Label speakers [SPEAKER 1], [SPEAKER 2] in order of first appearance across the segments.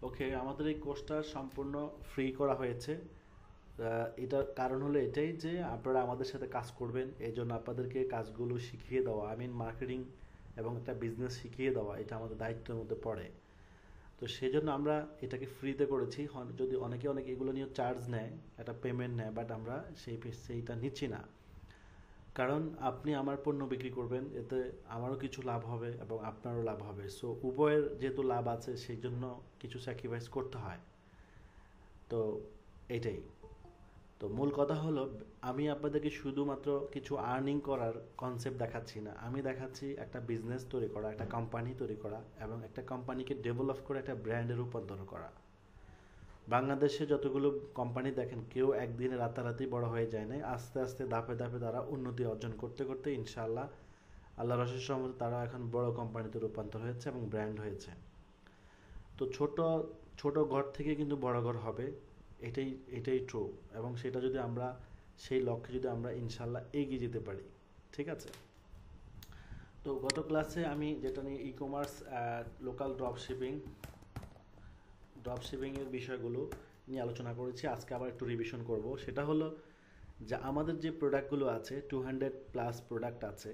[SPEAKER 1] ওকে, আমাদের এই কোর্সটা সম্পূর্ণ ফ্রি করা হয়েছে। এটার কারণ হলো এটাই যে আপনারা আমাদের সাথে কাজ করবেন, এই জন্য আপনাদেরকে কাজগুলো শিখিয়ে দেওয়া, আই মিন মার্কেটিং এবং একটা বিজনেস শিখিয়ে দেওয়া, এটা আমাদের দায়িত্বের মধ্যে পড়ে। তো সেই জন্য আমরা এটাকে ফ্রিতে করেছি। যদি অনেকে অনেকে এগুলো নিয়ে চার্জ নেয়, একটা পেমেন্ট নেয়, বাট আমরা সেইটা নিচ্ছি না। কারণ আপনি আমার পণ্য বিক্রি করবেন, এতে আমারও কিছু লাভ হবে এবং আপনারও লাভ হবে। সো উভয়ের যেহেতু লাভ আছে, সেই জন্য কিছু স্যাক্রিফাইস করতে হয়। তো এইটাই। তো মূল কথা হলো, আমি আপনাদেরকে শুধুমাত্র কিছু আর্নিং করার কনসেপ্ট দেখাচ্ছি না, আমি দেখাচ্ছি একটা বিজনেস তৈরি করা, একটা কোম্পানি তৈরি করা এবং একটা কোম্পানিকে ডেভেলপ করে একটা ব্র্যান্ডে রূপান্তর করা। বাংলাদেশে যতগুলো কোম্পানি দেখেন, কেউ একদিনে রাতারাতি বড় হয়ে যায় নাই, আস্তে আস্তে ধাপে ধাপে তারা উন্নতি অর্জন করতে করতে ইনশাআল্লাহ আল্লাহ রসের সহমতে তারা এখন বড় কোম্পানিতে রূপান্তর হয়েছে এবং ব্র্যান্ড হয়েছে। তো ছোট ছোট ঘর থেকে কিন্তু বড় ঘর হবে, এটাই এটাই ট্রু। এবং সেটা যদি আমরা সেই লক্ষ্যে যদি আমরা ইনশাল্লাহ এগিয়ে যেতে পারি, ঠিক আছে। তো গত ক্লাসে আমি যেটা নিয়ে ই কমার্স, লোকাল ড্রপ শিপিংয়ের বিষয়গুলো নিয়ে আলোচনা করেছি, আজকে আবার একটু রিভিশন করব। সেটা হলো যে আমাদের যে প্রোডাক্টগুলো আছে, 200+ প্রোডাক্ট আছে।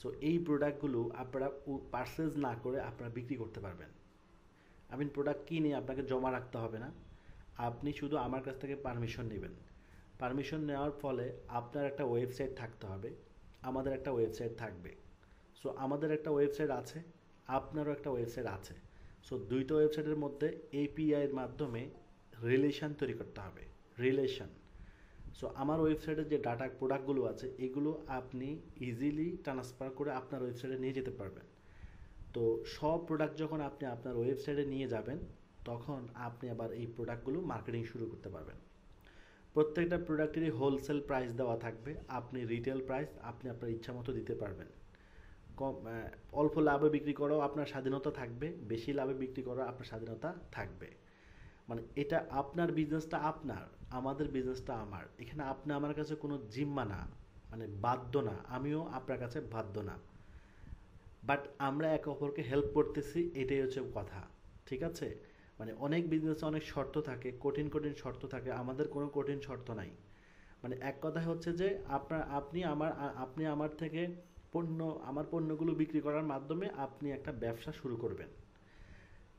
[SPEAKER 1] সো এই প্রোডাক্টগুলো আপনারা পারচেজ না করে আপনারা বিক্রি করতে পারবেন। আই মিন প্রোডাক্ট কিনে আপনাকে জমা রাখতে হবে না, আপনি শুধু আমার কাছ থেকে পারমিশন নেবেন। পারমিশন নেওয়ার ফলে আপনার একটা ওয়েবসাইট থাকতে হবে, আমাদের একটা ওয়েবসাইট থাকবে। সো আমাদের একটা ওয়েবসাইট আছে, আপনারও একটা ওয়েবসাইট আছে। সো দুইটা ওয়েবসাইটের মধ্যে এপিআইয়ের মাধ্যমে রিলেশন তৈরি করতে হবে। রিলেশন। সো আমার ওয়েবসাইটের যে ডাটা প্রোডাক্টগুলো আছে, এগুলো আপনি ইজিলি ট্রান্সফার করে আপনার ওয়েবসাইটে নিয়ে যেতে পারবেন। তো সব প্রোডাক্ট যখন আপনি আপনার ওয়েবসাইটে নিয়ে যাবেন, তখন আপনি আবার এই প্রোডাক্টগুলো মার্কেটিং শুরু করতে পারবেন। প্রত্যেকটা প্রোডাক্টেরই হোলসেল প্রাইস দেওয়া থাকবে, আপনি রিটেল প্রাইস আপনি আপনার ইচ্ছা মতো দিতে পারবেন। কম অল্প লাভে বিক্রি করাও আপনার স্বাধীনতা থাকবে, বেশি লাভে বিক্রি করাও আপনার স্বাধীনতা থাকবে। মানে এটা আপনার বিজনেসটা আপনার, আমাদের বিজনেসটা আমার। এখানে আপনি আমার কাছে কোনো জিম্মা না, মানে বাধ্য না, আমিও আপনার কাছে বাধ্য না। বাট আমরা একে অপরকে হেল্প করতেছি, এটাই হচ্ছে কথা, ঠিক আছে। মানে অনেক বিজনেসে অনেক শর্ত থাকে, কঠিন কঠিন শর্ত থাকে, আমাদের কোনো কঠিন শর্ত নাই। মানে এক কথা হচ্ছে যে আপনি আমার থেকে পণ্য, আমার পণ্যগুলো বিক্রি করার মাধ্যমে আপনি একটা ব্যবসা শুরু করবেন।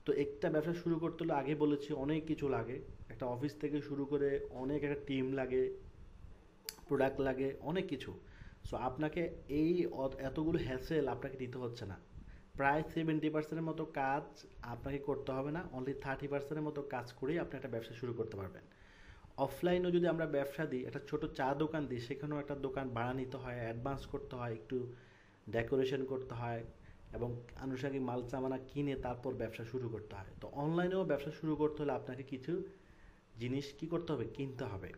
[SPEAKER 1] তো একটা ব্যবসা শুরু করতে হলে আগে বলেছি অনেক কিছু লাগে, একটা অফিস থেকে শুরু করে অনেক একটা টিম লাগে, প্রোডাক্ট লাগে, অনেক কিছু। সো আপনাকে এই এতগুলো হ্যাসেল আপনাকে দিতে হচ্ছে না। প্রায় 70% মতো কাজ আপনাকে করতে হবে না, অনলি 30% মতো কাজ করেই আপনি একটা ব্যবসা শুরু করতে পারবেন। অফলাইনেও যদি আমরা ব্যবসা দিই, একটা ছোট চা দোকান দিই, সেখানেও একটা দোকান ভাড়া নিতে হয়, অ্যাডভান্স করতে হয়, একটু ডেকোরেশন করতে হয় এবং আনুষঙ্গিক মাল সামানা কিনে তারপর ব্যবসা শুরু করতে হয়। তো অনলাইনেও ব্যবসা শুরু করতে হলে আপনাকে কিছু জিনিস কি করতে হবে, কিনতে হবে।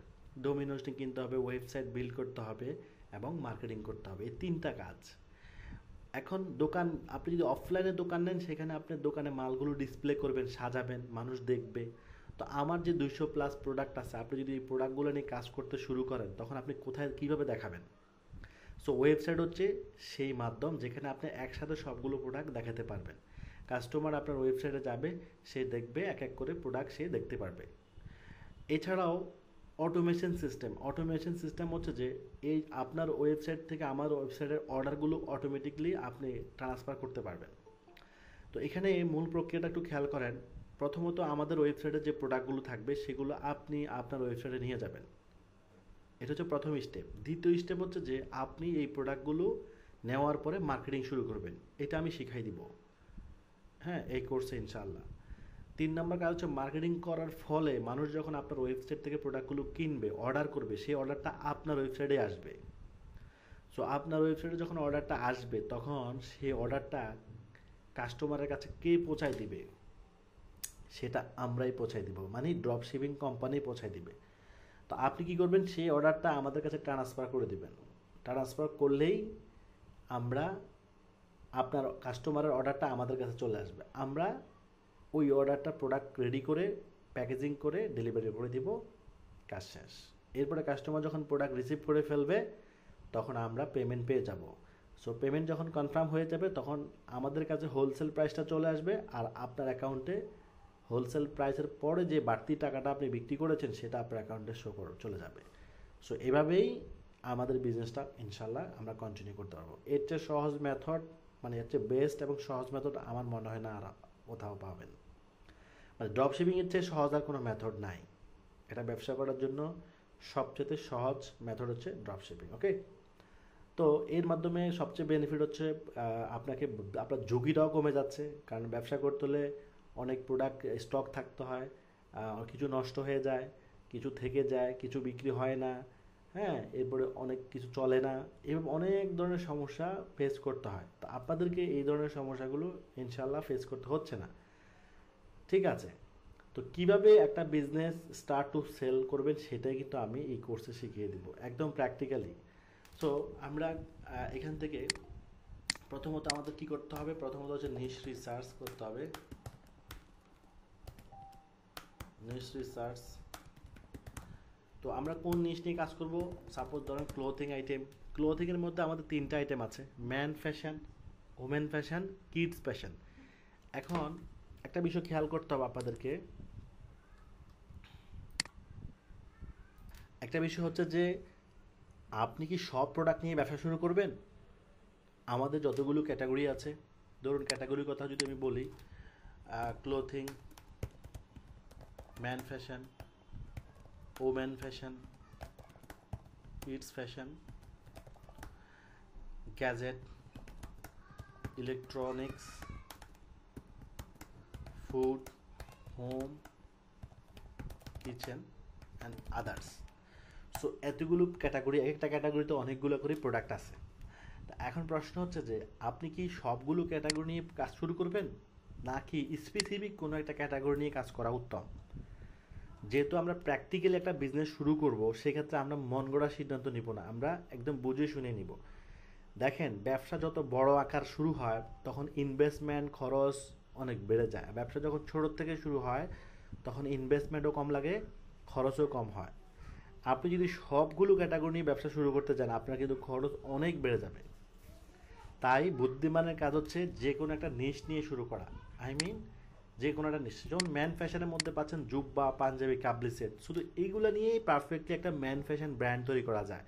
[SPEAKER 1] ডোমিন হোস্টিং কিনতে হবে, ওয়েবসাইট বিল্ড করতে হবে এবং মার্কেটিং করতে হবে, এই তিনটা কাজ। এখন দোকান, আপনি যদি অফলাইনে দোকান নেন, সেখানে আপনি দোকানে মালগুলো ডিসপ্লে করবেন, সাজাবেন, মানুষ দেখবে। তো আমার যে 200+ প্রোডাক্ট আছে, আপনি যদি এই প্রোডাক্টগুলো নিয়ে কাজ করতে শুরু করেন, তখন আপনি কোথায় কীভাবে দেখাবেন? সো ওয়েবসাইট হচ্ছে সেই মাধ্যম যেখানে আপনি একসাথে সবগুলো প্রোডাক্ট দেখাতে পারবেন। কাস্টমার আপনার ওয়েবসাইটে যাবে, সে দেখবে, এক এক করে প্রোডাক্ট সে দেখতে পারবে। এছাড়াও অটোমেশন সিস্টেম হচ্ছে যে এই আপনার ওয়েবসাইট থেকে আমার ওয়েবসাইটের অর্ডারগুলো অটোমেটিকলি আপনি ট্রান্সফার করতে পারবেন। তো এখানে মূল প্রক্রিয়াটা একটু খেয়াল করেন। প্রথমত আমাদের ওয়েবসাইটে যে প্রোডাক্টগুলো থাকবে, সেগুলো আপনি আপনার ওয়েবসাইটে নিয়ে যাবেন, এটা হচ্ছে প্রথম স্টেপ। দ্বিতীয় স্টেপ হচ্ছে যে আপনি এই প্রোডাক্টগুলো নেওয়ার পরে মার্কেটিং শুরু করবেন, এটা আমি শিখাই দিব, হ্যাঁ, এই কোর্সে ইনশাআল্লাহ। 3 নম্বর কাজ হচ্ছে মার্কেটিং করার ফলে মানুষ যখন আপনার ওয়েবসাইট থেকে প্রোডাক্টগুলো কিনবে, অর্ডার করবে, সেই অর্ডারটা আপনার ওয়েবসাইটে আসবে। সো আপনার ওয়েবসাইটে যখন অর্ডারটা আসবে, তখন সেই অর্ডারটা কাস্টমারের কাছে কে পৌঁছায় দিবে? সেটা আমরাই পৌঁছায় দিব, মানে ড্রপ শিপিং কোম্পানি পৌঁছায় দিবে। তো আপনি কি করবেন, সেই অর্ডারটা আমাদের কাছে ট্রান্সফার করে দিবেন। ট্রান্সফার করলেই আমরা, আপনার কাস্টমারের অর্ডারটা আমাদের কাছে চলে আসবে, আমরা ওই অর্ডারটা প্রোডাক্ট রেডি করে প্যাকেজিং করে ডেলিভারি করে দিব, কাজ শেষ। এরপরে কাস্টমার যখন প্রোডাক্ট রিসিভ করে ফেলবে, তখন আমরা পেমেন্ট পেয়ে যাব। সো পেমেন্ট যখন কনফার্ম হয়ে যাবে, তখন আমাদের কাছে হোলসেল প্রাইসটা চলে আসবে আর আপনার অ্যাকাউন্টে হোলসেল প্রাইসের পরে যে বাড়তি টাকাটা আপনি বিক্রি করেছেন সেটা আপনার অ্যাকাউন্টে চলে যাবে। সো এভাবেই আমাদের বিজনেসটা ইনশাল্লাহ আমরা কন্টিনিউ করতে পারবো। এর চেয়ে সহজ মেথড, মানে এর চেয়ে বেস্ট এবং সহজ মেথড আমার মনে হয় না আর কোথাও পাবেন। মানে ড্রপ শিপিংয়ের চেয়ে সহজ আর কোনো মেথড নাই। এটা ব্যবসা করার জন্য সবচেয়ে সহজ মেথড হচ্ছে ড্রপ শিপিং। ওকে, তো এর মাধ্যমে সবচেয়ে বেনিফিট হচ্ছে আপনাকে আপনার ঝুঁকিটাও কমে যাচ্ছে, কারণ ব্যবসা করতে হলে অনেক প্রোডাক্ট স্টক থাকতে হয়, কিছু নষ্ট হয়ে যায়, কিছু থেকে যায়, কিছু বিক্রি হয় না, হ্যাঁ, এরপরে অনেক কিছু চলে না, এভাবে অনেক ধরনের সমস্যা ফেস করতে হয়। তো আপনাদেরকে এই ধরনের সমস্যাগুলো ইনশাল্লাহ ফেস করতে হচ্ছে না। ঠিক আছে, তো কিভাবে একটা বিজনেস স্টার্ট টু সেল করবেন সেটাই কিন্তু আমি এই কোর্সে শিখিয়ে দিব একদম প্র্যাকটিক্যালি। সো আমরা এখান থেকে প্রথমত আমাদের কি করতে হবে, প্রথমত হচ্ছে নিশ রিসার্চ করতে হবে। নিশ রিসার্চ, তো আমরা কোন নিশ নিয়ে কাজ করব? সাপোজ ধরেন ক্লোথিং আইটেম। ক্লোথিংয়ের মধ্যে আমাদের 3টা আইটেম আছে, man fashion, women fashion, kids fashion. এখন একটা বিষয় খেয়াল করতে হবে আপনাদেরকে, একটা বিষয় হচ্ছে যে আপনি কি সব প্রোডাক্ট নিয়ে ব্যবসা শুরু করবেন? আমাদের যতগুলো ক্যাটাগরি আছে, ধরুন ক্যাটাগরির কথা যদি আমি বলি, clothing, man fashion, women fashion, kids fashion, gadget, electronics, food, home, kitchen and others. So এতগুলো ক্যাটাগরি, একটা ক্যাটাগরিতে অনেকগুলো করে প্রোডাক্ট আছে। তা এখন প্রশ্ন হচ্ছে যে আপনি কি সবগুলো ক্যাটাগরি নিয়ে কাজ শুরু করবেন, নাকি স্পেসিফিক কোনো একটা ক্যাটাগরি নিয়ে কাজ করা উত্তম? যেহেতু আমরা প্র্যাকটিক্যালি একটা বিজনেস শুরু করব, সেক্ষেত্রে আমরা মন গড়া সিদ্ধান্ত নিব না, আমরা একদম বুঝে শুনে নিব। দেখেন, ব্যবসা যত বড় আকার শুরু হয় তখন ইনভেস্টমেন্ট খরচ অনেক বেড়ে যায়। ব্যবসা যখন ছোট থেকে শুরু হয় তখন ইনভেস্টমেন্টও কম লাগে, খরচও কম হয়। আপনি যদি সবগুলো ক্যাটাগরি নিয়ে ব্যবসা শুরু করতে চান, আপনার কিন্তু খরচ অনেক বেড়ে যাবে। তাই বুদ্ধিমানের কাজ হচ্ছে যে কোনো একটা নিশ নিয়ে শুরু করা। আই মিন যে কোনো একটা নিশ, যেমন ম্যান ফ্যাশনের মধ্যে পাচ্ছেন জুব্বা, পাঞ্জাবি, কাবলি সেট, শুধু এইগুলো নিয়েই পারফেক্টলি একটা ম্যান ফ্যাশন ব্র্যান্ড তৈরি করা যায়।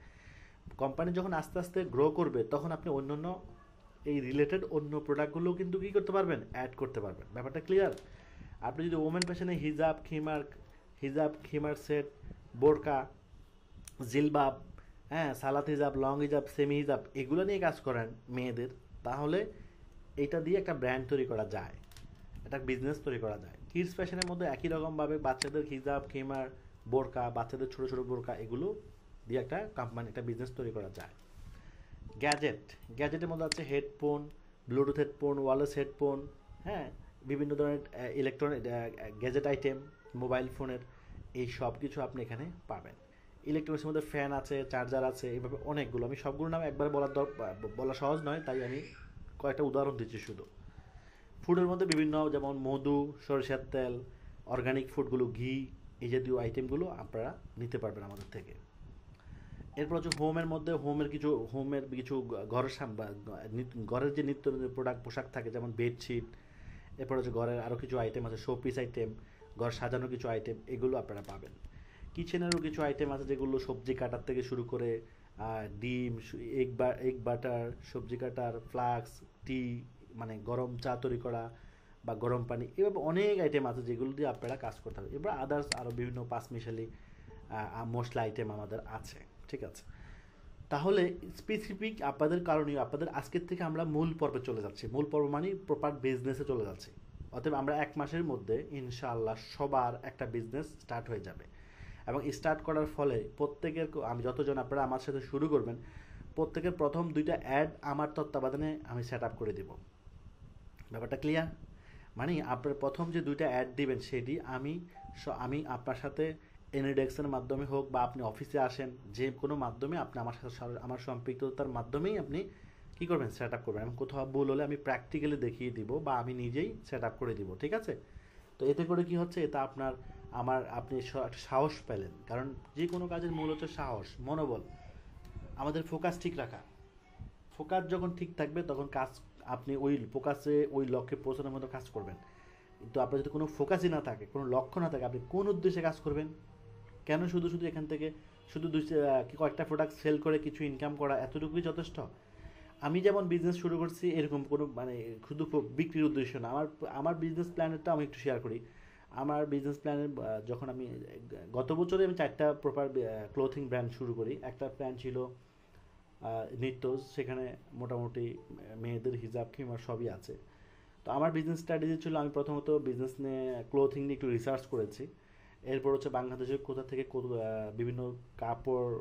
[SPEAKER 1] কোম্পানি যখন আস্তে আস্তে গ্রো করবে তখন আপনি অন্য এই রিলেটেড অন্য প্রোডাক্টগুলো কিন্তু কী করতে পারবেন, অ্যাড করতে পারবেন। ব্যাপারটা ক্লিয়ার? আপনি যদি ওমেন ফ্যাশনে হিজাব খিমার সেট, বোরকা, জিলবাব, হ্যাঁ, সালাত হিজাব, লং হিজাব, সেমি হিজাব, এগুলো নিয়ে কাজ করেন মেয়েদের, তাহলে এটা দিয়ে একটা ব্র্যান্ড তৈরি করা যায়, একটা বিজনেস তৈরি করা যায়। কিডস ফ্যাশনের মধ্যে একই রকমভাবে বাচ্চাদের হিজাব, খিমার, বোরকা, বাচ্চাদের ছোটো ছোটো বোরকা, এগুলো দিয়ে একটা কোম্পানি, একটা বিজনেস তৈরি করা যায়। গ্যাজেটের মধ্যে আছে headphone, Bluetooth headphone, wireless headphone, হ্যাঁ, বিভিন্ন ধরনের ইলেকট্রনিক গ্যাজেট আইটেম, মোবাইল ফোনের, এই সব কিছু আপনি এখানে পাবেন। ইলেকট্রনিক্সের মধ্যে ফ্যান আছে, চার্জার আছে, এইভাবে অনেকগুলো। আমি সবগুলো নাম একবার বলা সহজ নয়, তাই আমি কয়েকটা উদাহরণ দিচ্ছি শুধু। ফুডের মধ্যে বিভিন্ন, যেমন মধু, সরিষার তেল, অর্গানিক ফুডগুলো, ঘি, এই জাতীয় আইটেমগুলো আপনারা নিতে পারবেন আমাদের থেকে। এরপর হচ্ছে হোমের কিছু ঘরের যে নিত্য পোশাক থাকে, যেমন বেডশিট। এরপর হচ্ছে ঘরের আরও কিছু আইটেম আছে, শোপিস আইটেম, ঘর সাজানোর কিছু আইটেম, এগুলো আপনারা পাবেন। কিচেনেরও কিছু আইটেম আছে যেগুলো সবজি কাটার থেকে শুরু করে ডিম, এগ বাটার, সবজি কাটার, ফ্লাক্স, টি, মানে গরম চা তৈরি করা বা গরম পানি, এভাবে অনেক আইটেম আছে যেগুলো দিয়ে আপনারা কাজ করতে হবে। এবার আদার্স আরও বিভিন্ন পাঁচমিশালি মশলা আইটেম আমাদের আছে। ঠিক আছে, তাহলে স্পেসিফিক আপনাদের কারণে আপনাদের আজকের থেকে আমরা মূল পর্বে চলে যাচ্ছি। মূল পর্ব মানে প্রপার বিজনেসে চলে যাচ্ছি। অতএব আমরা 1 মাসের মধ্যে ইনশাআল্লাহ সবার একটা বিজনেস স্টার্ট হয়ে যাবে, এবং স্টার্ট করার ফলে প্রত্যেকের, আমি যতজন আপনারা আমার সাথে শুরু করবেন, প্রত্যেকের প্রথম 2টা অ্যাড আমার তত্ত্বাবধানে আমি সেট আপ করে দেব। ব্যাপারটা ক্লিয়ার? মানে আপনার প্রথম যে 2টা অ্যাড দিবেন সেটি আমি আপনার সাথে এনিডেক্সের মাধ্যমে হোক বা আপনি অফিসে আসেন, যে কোনো মাধ্যমে আপনি আমার সাথে, আমার সম্পৃক্ততার মাধ্যমেই আপনি কী করবেন, সেট আপ করবেন। এবং কোথাও ভুল হলে আমি প্র্যাকটিক্যালি দেখিয়ে দিব বা আমি নিজেই সেট আপ করে দিব। ঠিক আছে, তো এতে করে কি হচ্ছে, এটা আপনি একটা সাহস পেলেন, কারণ যে কোনো কাজের মূল হচ্ছে সাহস, মনোবল, আমাদের ফোকাস ঠিক রাখা। ফোকাস যখন ঠিক থাকবে তখন কাজ, আপনি ওই ফোকাসে ওই লক্ষ্যে পৌঁছানোর মতো কাজ করবেন। তো আপনার যদি কোনো ফোকাসই না থাকে, কোনো লক্ষ্য না থাকে, আপনি কোন উদ্দেশ্যে কাজ করবেন? কেন শুধু শুধু এখান থেকে শুধু কয়েকটা প্রোডাক্ট সেল করে কিছু ইনকাম করা এতটুকুই যথেষ্ট? আমি যেমন বিজনেস শুরু করছি এরকম কোনো মানে শুধু বিক্রির উদ্দেশ্য না। আমার আমার বিজনেস প্ল্যানেরটা আমি একটু শেয়ার করি। আমার বিজনেস প্ল্যানের যখন আমি গত বছরে আমি 4টা প্রপার ক্লোথিং ব্র্যান্ড শুরু করি। একটা ব্র্যান্ড ছিল নিত্যজ, সেখানে মোটামুটি মেয়েদের হিজাব কিংবা সবই আছে। তো আমার বিজনেস স্ট্র্যাটেজি ছিল, আমি প্রথমত বিজনেস নিয়ে ক্লোথিং নিয়ে একটু রিসার্চ করেছি। এরপর হচ্ছে বাংলাদেশের কোথা থেকে বিভিন্ন কাপড়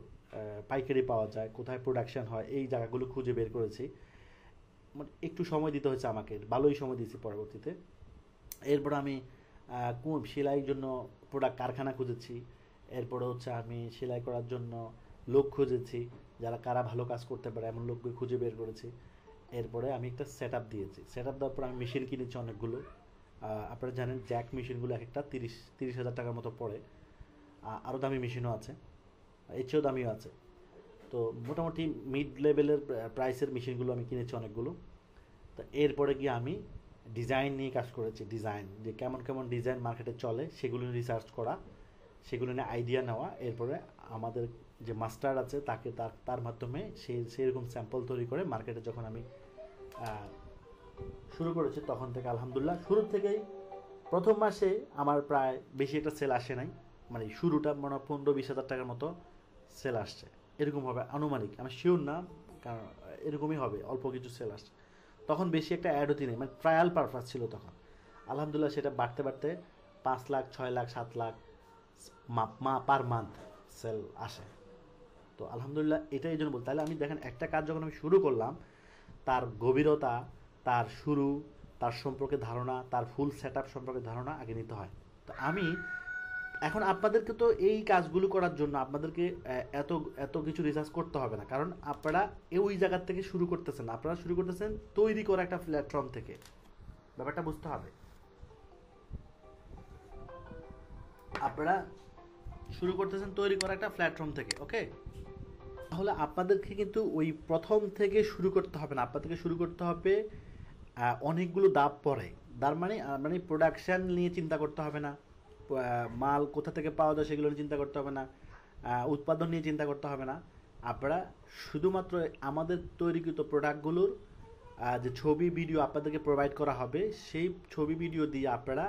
[SPEAKER 1] পাইকারি পাওয়া যায়, কোথায় প্রোডাকশন হয়, এই জায়গাগুলো খুঁজে বের করেছি। মানে একটু সময় দিতে হয়েছে আমাকে, ভালোই সময় দিয়েছি পরবর্তীতে। এরপর আমি কোন সেলাইয়ের জন্য প্রোডাক্ট কারখানা খুঁজেছি। এরপরে হচ্ছে আমি সেলাই করার জন্য লোক খুঁজেছি, কারা ভালো কাজ করতে পারে এমন লোককে খুঁজে বের করেছি। এরপরে আমি একটা সেট আপ দিয়েছি। সেট আপ দেওয়ার পর আমি মেশিন কিনেছি অনেকগুলো। আপনারা জানেন জ্যাক মেশিনগুলো এক একটা 30,000 টাকার মতো পড়ে। আরও দামি মেশিনও আছে, এর চেয়েও দামিও আছে। তো মোটামুটি মিড লেভেলের প্রাইসের মেশিনগুলো আমি কিনেছি অনেকগুলো। তো এরপরে গিয়ে আমি ডিজাইন নিয়ে কাজ করেছি। ডিজাইন, যে কেমন কেমন ডিজাইন মার্কেটে চলে সেগুলো রিসার্চ করা, সেগুলো নিয়ে আইডিয়া নেওয়া। এরপরে আমাদের যে মাস্টার আছে তাকে তার মাধ্যমে সেরকম স্যাম্পল তৈরি করে মার্কেটে যখন আমি শুরু করেছি, তখন থেকে আলহামদুলিল্লাহ শুরু থেকেই প্রথম মাসে আমার প্রায় বেশি একটা সেল আসে নাই। মানে শুরুটা মনে হয় 15-20 হাজার টাকার মতো সেল আসছে, এরকম হবে আনুমানিক, আমি শিওর না, কারণ এরকমই হবে, অল্প কিছু সেল আসছে। তখন বেশি একটা অ্যাড হতে নেই, মানে ট্রায়াল পারপাস ছিল তখন। আলহামদুলিল্লাহ সেটা বাড়তে বাড়তে 5 lakh, 6 lakh, 7 lakh per month sale আসে। তো আলহামদুলিল্লাহ এটাই জন্য বল। তাহলে আমি দেখেন, একটা কাজ যখন আমি শুরু করলাম, তার গভীরতা, তার শুরু, তার সম্পর্কে ধারণা, তার ফুল সেট আপ সম্পর্কে ধারণা আগে নিতে হয়। তো আমি এখন আপনাদেরকে তো এই কাজগুলো করার জন্য আপনাদেরকে এত এত কিছু রিসার্চ করতে হবে না, কারণ আপনারা ওই জায়গার থেকে শুরু করতেছেন। আপনারা শুরু করতেছেন তৈরি করা একটা প্ল্যাটফর্ম থেকে। ব্যাপারটা বুঝতে হবে। আপনারা শুরু করতেছেন তৈরি করা একটা প্ল্যাটফর্ম থেকে, ওকে? তাহলে আপনাদেরকে কিন্তু ওই প্রথম থেকে শুরু করতে হবে না, আপনাদেরকে শুরু করতে হবে অনেকগুলো ধাপ পরে। তার মানে মানে প্রোডাকশান নিয়ে চিন্তা করতে হবে না, মাল কোথা থেকে পাওয়া যায় সেগুলো নিয়ে চিন্তা করতে হবে না, উৎপাদন নিয়ে চিন্তা করতে হবে না। আপনারা শুধুমাত্র আমাদের তৈরিকৃত প্রোডাক্টগুলোর যে ছবি ভিডিও আপনাদেরকে প্রোভাইড করা হবে, সেই ছবি ভিডিও দিয়ে আপনারা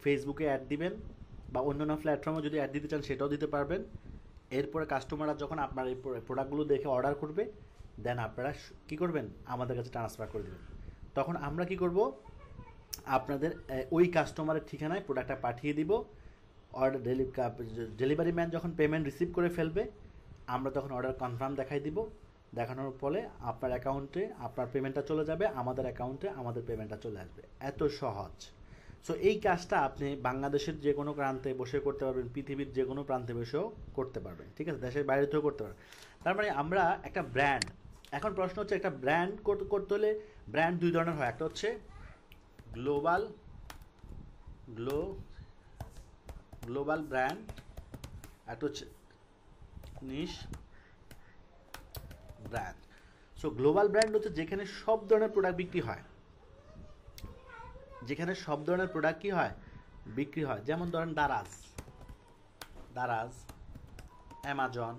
[SPEAKER 1] ফেসবুকে অ্যাড দিবেন, বা অন্যান্য প্ল্যাটফর্মে যদি অ্যাড দিতে চান সেটাও দিতে পারবেন। এরপরে কাস্টমাররা যখন আপনার এই প্রোডাক্টগুলো দেখে অর্ডার করবে, দেন আপনারা কী করবেন, আমাদের কাছে ট্রান্সফার করে দেবেন। তখন আমরা কি করব, আপনাদের ওই কাস্টমারের ঠিকানায় প্রোডাক্টটা পাঠিয়ে দিব। অর্ডার ডেলিভারি ম্যান যখন পেমেন্ট রিসিভ করে ফেলবে, আমরা তখন অর্ডার কনফার্ম দেখাই দিব। দেখানোর ফলে আপনার অ্যাকাউন্টে আপনার পেমেন্টটা চলে যাবে, আমাদের অ্যাকাউন্টে আমাদের পেমেন্টটা চলে আসবে। এত সহজ। সো এই কাজটা আপনি বাংলাদেশের যে কোনো প্রান্তে বসে করতে পারবেন, পৃথিবীর যে কোনো প্রান্তে বসেও করতে পারবেন, ঠিক আছে? দেশের বাইরে থেকেও করতে পারবেন। তার মানে আমরা একটা ব্র্যান্ড, এখন প্রশ্ন হচ্ছে একটা ব্র্যান্ড করতে হলে ব্র্যান্ড দুই ধরনের হয়। একটা হচ্ছে গ্লোবাল ব্র্যান্ড, একটা হচ্ছে নিশ ব্র্যান্ড। সো গ্লোবাল ব্র্যান্ড হচ্ছে যেখানে সব ধরনের প্রোডাক্ট বিক্রি হয়, যেখানে সব ধরনের প্রোডাক্ট কী হয়, বিক্রি হয়। যেমন ধরেন দারাজ, অ্যামাজন,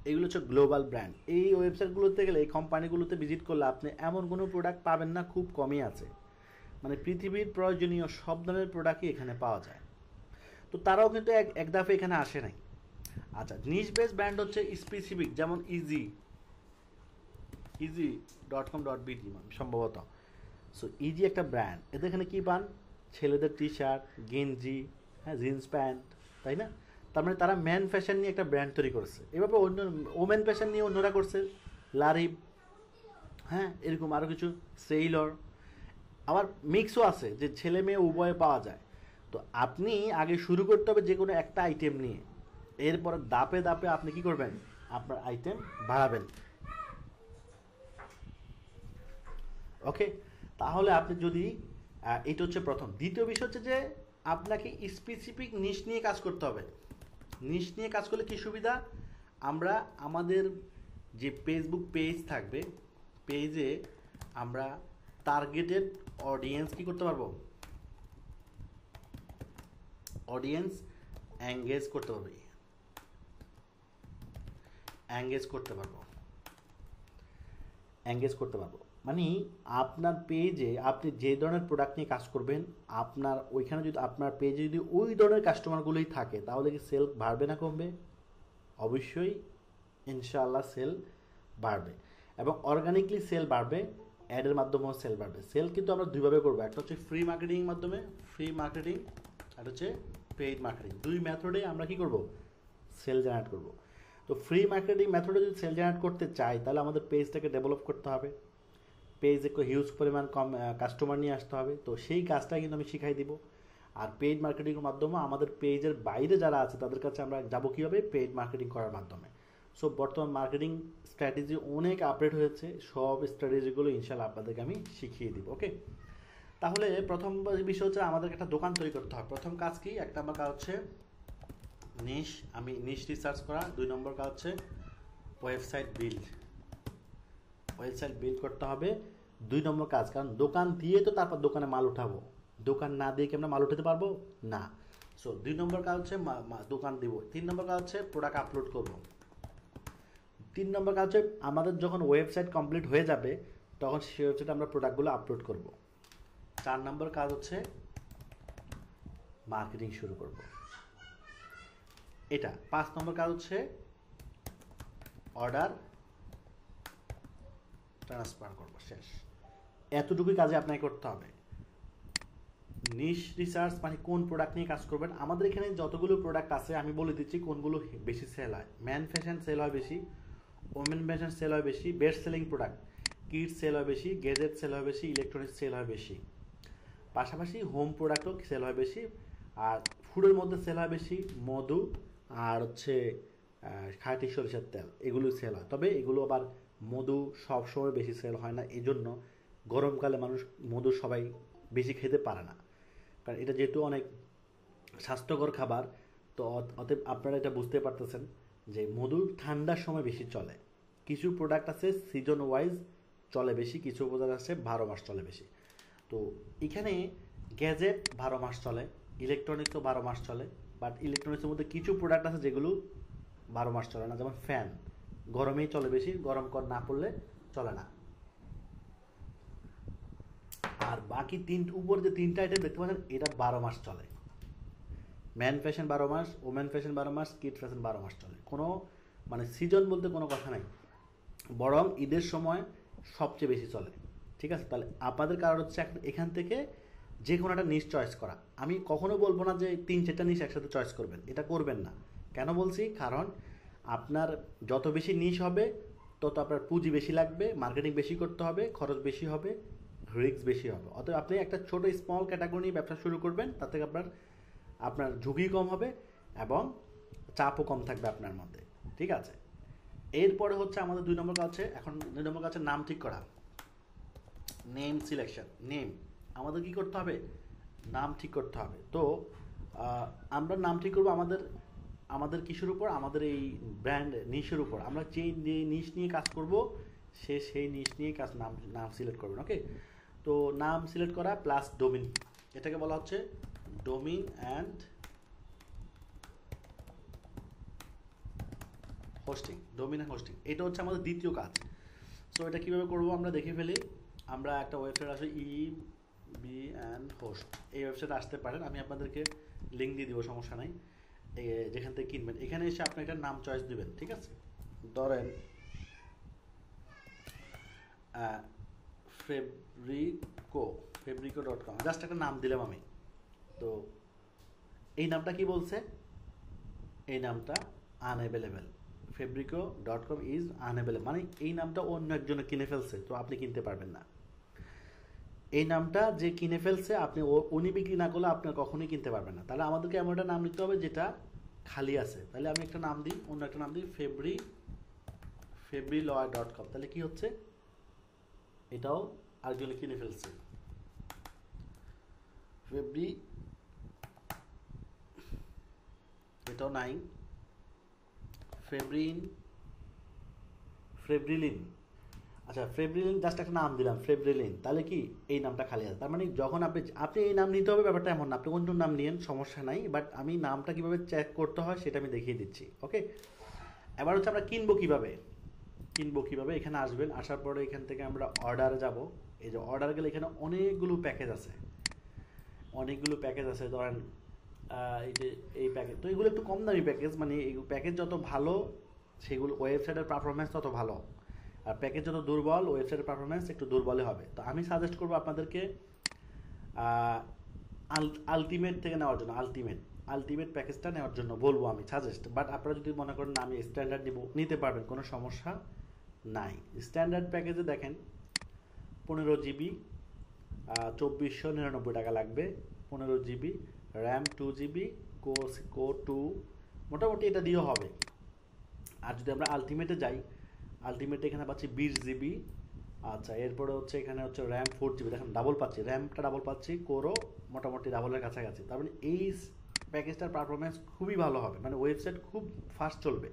[SPEAKER 1] এগুলো হচ্ছে গ্লোবাল ব্র্যান্ড। এই ওয়েবসাইটগুলোতে গেলে, এই কোম্পানিগুলোতে ভিজিট করলে আপনি এমন কোনো প্রোডাক্ট পাবেন না, খুব কমই আছে। মানে পৃথিবীর প্রয়োজনীয় সব ধরনের প্রোডাক্টই এখানে পাওয়া যায়। তো তারাও কিন্তু এক দফে এখানে আসে নাই। আচ্ছা, নিশ বেস ব্র্যান্ড হচ্ছে স্পেসিফিক, যেমন easy.com.bt সম্ভবত। সো ইজি একটা ব্র্যান্ড, এদের এখানে কী পান, ছেলেদের টি শার্ট, গেঞ্জি, হ্যাঁ, জিন্স প্যান্ট, তাই না? তার মানে তারা ম্যান ফ্যাশন নিয়ে একটা ব্র্যান্ড তৈরি করেছে। এভাবে অন্য ওমেন ফ্যাশন নিয়ে অন্যরা করছে, লারিব, হ্যাঁ, এরকম আরও কিছু, সেইলর। আবার মিক্সও আছে, যে ছেলে মেয়ে উভয়ে পাওয়া যায়। তো আপনি আগে শুরু করতে হবে যে কোনো একটা আইটেম নিয়ে, এরপরে ধাপে ধাপে আপনি কি করবেন, আপনার আইটেম বাড়াবেন, ওকে? তাহলে আপনি যদি এটা হচ্ছে প্রথম। দ্বিতীয় বিষয় হচ্ছে যে আপনাকে স্পেসিফিক নিশ নিয়ে কাজ করতে হবে। নিশ নিয়ে কাজ করলে কী সুবিধা, আমরা আমাদের যে ফেসবুক পেজ থাকবে, পেজে আমরা টার্গেটেড অডিয়েন্স কি করতে পারবো, অডিয়েন্স এঙ্গেজ করতে পারবো, এঙ্গেজ করতে পারবো, এঙ্গেজ করতে পারবো। মানে আপনার পেজে আপনি যে ধরনের প্রোডাক্ট নিয়ে কাজ করবেন, আপনার ওইখানে যদি আপনার পেজে যদি ওই ধরনের কাস্টমারগুলোই থাকে, তাহলে কি সেল বাড়বে না কমবে? অবশ্যই ইনশাআল্লাহ সেল বাড়বে, এবং অর্গানিকলি সেল বাড়বে, অ্যাডের মাধ্যমেও সেল বাড়বে। সেল কিন্তু আমরা দুইভাবে করবো, একটা হচ্ছে ফ্রি মার্কেটিং মাধ্যমে, ফ্রি মার্কেটিং, আর হচ্ছে পেইড মার্কেটিং। দুই মেথডে আমরা কি করব, সেল জেনারেট করব। তো ফ্রি মার্কেটিং মেথডে যদি সেল জেনারেট করতে চাই, তাহলে আমাদের পেজটাকে ডেভেলপ করতে হবে, পেজে হিউজ পরিমাণ কাস্টমার নিয়ে আসতে হবে। তো সেই কাজটা কিন্তু আমি শিখাই দিব। আর পেইড মার্কেটিংয়ের মাধ্যমে আমাদের পেজের বাইরে যারা আছে তাদের কাছে আমরা যাবো কীভাবে, পেইড মার্কেটিং করার মাধ্যমে। সো বর্তমান মার্কেটিং স্ট্র্যাটেজি অনেক আপডেট হয়েছে, সব স্ট্র্যাটেজিগুলো ইনশাল্লাহ আপনাদেরকে আমি শিখিয়ে দিব। ওকে, তাহলে প্রথম বিষয় হচ্ছে আমাদেরকে একটা দোকান তৈরি করতে হবে। প্রথম কাজ কি, একটা আমার কাজ হচ্ছে নিশ, আমি নিশ রিসার্চ করা। 2 নম্বর কাজ হচ্ছে ওয়েবসাইট বিল্ড, ওয়েবসাইট বিল্ড করতে হবে 2 নম্বর কাজ। কারণ দোকান দিয়ে তো তারপর দোকানে মাল উঠাবো, দোকান না দিয়ে কি আমরা মাল উঠাতে পারবো না। সো 2 নম্বর কাজ হচ্ছে দোকান দিব। 3 নম্বর কাজ হচ্ছে প্রোডাক্ট আপলোড করব। 3 নম্বর কাজ হচ্ছে আমাদের যখন ওয়েবসাইট কমপ্লিট হয়ে যাবে, তখন সেই ওয়েবসাইটে আমরা প্রোডাক্টগুলো আপলোড করব। 4 নম্বর কাজ হচ্ছে মার্কেটিং শুরু করব, এটা। 5 নম্বর কাজ হচ্ছে অর্ডার ট্রান্সফার করব, শেষ। এতটুকুই কাজে আপনাকে করতে হবে। নিশ রিসার্চ মানে কোন প্রোডাক্ট নিয়ে কাজ করবেন। আমাদের এখানে যতগুলো প্রোডাক্ট আছে আমি বলে দিচ্ছি কোনগুলো বেশি সেল হয়। ম্যান ফ্যাশন সেল হয় বেশি, ওমেন ফ্যাশন সেল হয় বেশি, best selling product kids sale হয় বেশি, গেজেট সেল হয় বেশি, ইলেকট্রনিক্স সেল হয় বেশি। পাশাপাশি হোম প্রোডাক্টও সেল হয় বেশি। আর ফুডের মধ্যে সেল হয় বেশি মধু আর হচ্ছে খাঁটি সরিষার তেল, এগুলো সেল হয়। তবে এগুলো আবার মধু সবসময় বেশি সেল হয় না, এই জন্য গরমকালে মানুষ মধু সবাই বেশি খেতে পারে না, কারণ এটা যেহেতু অনেক স্বাস্থ্যকর খাবার। তো অতএব আপনারা এটা বুঝতে পারতেছেন যে মধু ঠান্ডার সময় বেশি চলে। কিছু প্রোডাক্ট আছে সিজন ওয়াইজ চলে বেশি, কিছু প্রোডাক্ট আছে 12 মাস চলে বেশি। তো এখানে গ্যাজেট 12 মাস চলে, ইলেকট্রনিক্সও 12 মাস চলে, বাট ইলেকট্রনিক্সের মধ্যে কিছু প্রোডাক্ট আছে যেগুলো 12 মাস চলে না, যেমন ফ্যান গরমেই চলে বেশি, গরম কর না পড়লে চলে না। আর বাকি উপর যে 3টা আইটেম দেখতে পাচ্ছেন, এটা 12 মাস চলে। ম্যান ফ্যাশন 12 মাস, ওমেন ফ্যাশন 12 মাস, কিড ফ্যাশন 12 মাস চলে। কোনো মানে সিজন বলতে কোনো কথা নাই, বরং ঈদের সময় সবচেয়ে বেশি চলে। ঠিক আছে, তাহলে আপনাদের কারণ হচ্ছে এখান থেকে যে কোনো একটা নিশ চয়েস করা। আমি কখনো বলবো না যে 3-4টা নিশ একসাথে চয়েস করবেন, এটা করবেন না। কেন বলছি, কারণ আপনার যত বেশি নিশ হবে তত আপনার পুঁজি বেশি লাগবে, মার্কেটিং বেশি করতে হবে, খরচ বেশি হবে, রিস্ক বেশি হবে। অতএব আপনি একটা ছোট স্মল ক্যাটাগরি নিয়ে ব্যবসা শুরু করবেন, তাতে আপনার ঝুঁকি কম হবে এবং চাপও কম থাকবে আপনার মধ্যে। ঠিক আছে, এরপরে হচ্ছে আমাদের 2 নম্বর কাজ হচ্ছে, এখন 2 নম্বর কাজ হচ্ছে নাম ঠিক করা, নেম সিলেকশন। নেম আমাদের কি করতে হবে, নাম ঠিক করতে হবে। তো আমরা নাম ঠিক করবো আমাদের কিসের উপর, আমাদের এই ব্র্যান্ড নিশের উপর। আমরা যে নিশ নিয়ে কাজ করব সেই নিশ নিয়ে নাম সিলেক্ট করবেন। ওকে, তো নাম সিলেক্ট করা প্লাস ডোমিন, এটাকে বলা হচ্ছে domain and hosting. Domain and hosting এটা হচ্ছে আমাদের দ্বিতীয় কাজ। সো এটা কীভাবে করবো আমরা দেখে ফেলি। আমরা একটা ওয়েবসাইট আছে বি অ্যান্ড হোস্ট, এই ওয়েবসাইটে আসতে পারেন, আমি আপনাদেরকে লিঙ্ক দিয়ে দিব, সমস্যা নাই। যেখান থেকে কিনবেন, এখানে এসে আপনি একটা নাম চয়েস দিবেন। ঠিক আছে, ধরেন ফেব্রিকো.com, জাস্ট একটা নাম দিলাম আমি। তো এই নামটা কি বলছে, এই নামটা আনঅ্যাভেলেবেল, ফেব্রিকো.com ইজ আনঅ্যাভেলেবল, মানে এই নামটা অন্য একজনে কিনে ফেলছে, তো আপনি কিনতে পারবেন না। এই নামটা যে কিনে ফেলছে, উনি বিক্রি না করলে আপনার কখনোই কিনতে পারবেন না। তাহলে আমাদেরকে এমন একটা নাম নিতে হবে যেটা খালি আছে। তাহলে আমি একটা নাম দিই, অন্য একটা নাম দিই ফেব্রিলয়.com। তাহলে কি হচ্ছে, এটাও আরেকজনে কিনে ফেলছে, এটাও নাই, ফেব্রিলিন। আচ্ছা, ফেব্রিলিন জাস্ট একটা নাম দিলাম ফেব্রিলিন, তাহলে কি এই নামটা খালি আছে, তার মানে যখন আপনি আপনি এই নাম নিতে হবে ব্যাপারটা এমন না, আপনি অন্য নাম নিয়েন সমস্যা নাই, বাট আমি নামটা কিভাবে চেক করতে হয় সেটা আমি দেখিয়ে দিচ্ছি। ওকে, এবার হচ্ছে আমরা কিনবো কিভাবে, কিনবো কিভাবে, এখানে আসবেন, আসার পরে এখান থেকে আমরা অর্ডারে যাব। এই যে অর্ডার গেলে এখানে অনেকগুলো প্যাকেজ আছে, অনেকগুলো প্যাকেজ আছে, ধরেন এই যে এই প্যাকেজ, তো এগুলো একটু কম দামি প্যাকেজ, মানে এই প্যাকেজ যত ভালো সেগুলো ওয়েবসাইটের পারফরমেন্স তত ভালো, আর প্যাকেজ যত দুর্বল ওয়েবসাইটের পারফরমেন্স একটু দুর্বলই হবে। তো আমি সাজেস্ট করবো আপনাদেরকে আলটিমেট থেকে নেওয়ার জন্য, আলটিমেট আলটিমেট প্যাকেজটা নেওয়ার জন্য বলবো আমি সাজেস্ট, বাট আপনারা যদি মনে করেন না আমি স্ট্যান্ডার্ড নিব, নিতে পারবেন, কোনো সমস্যা নাই। স্ট্যান্ডার্ড প্যাকেজে দেখেন 15 জিবি 2499 টাকা লাগবে, 15 জিবি র্যাম, 2 জিবি কো 2, মোটামুটি এটা দিয়েও হবে। আর যদি আমরা আলটিমেটে যাই, আলটিমেটে এখানে পাচ্ছি 20 জিবি। আচ্ছা, এরপরে হচ্ছে এখানে হচ্ছে র্যাম 4 জিবি, দেখেন ডাবল পাচ্ছি, র্যামটা ডাবল পাচ্ছি, কোরও মোটামুটি ডাবলের কাছাকাছি, তার মানে এই প্যাকেজটার পারফরমেন্স খুবই ভালো হবে, মানে ওয়েবসাইট খুব ফাস্ট চলবে।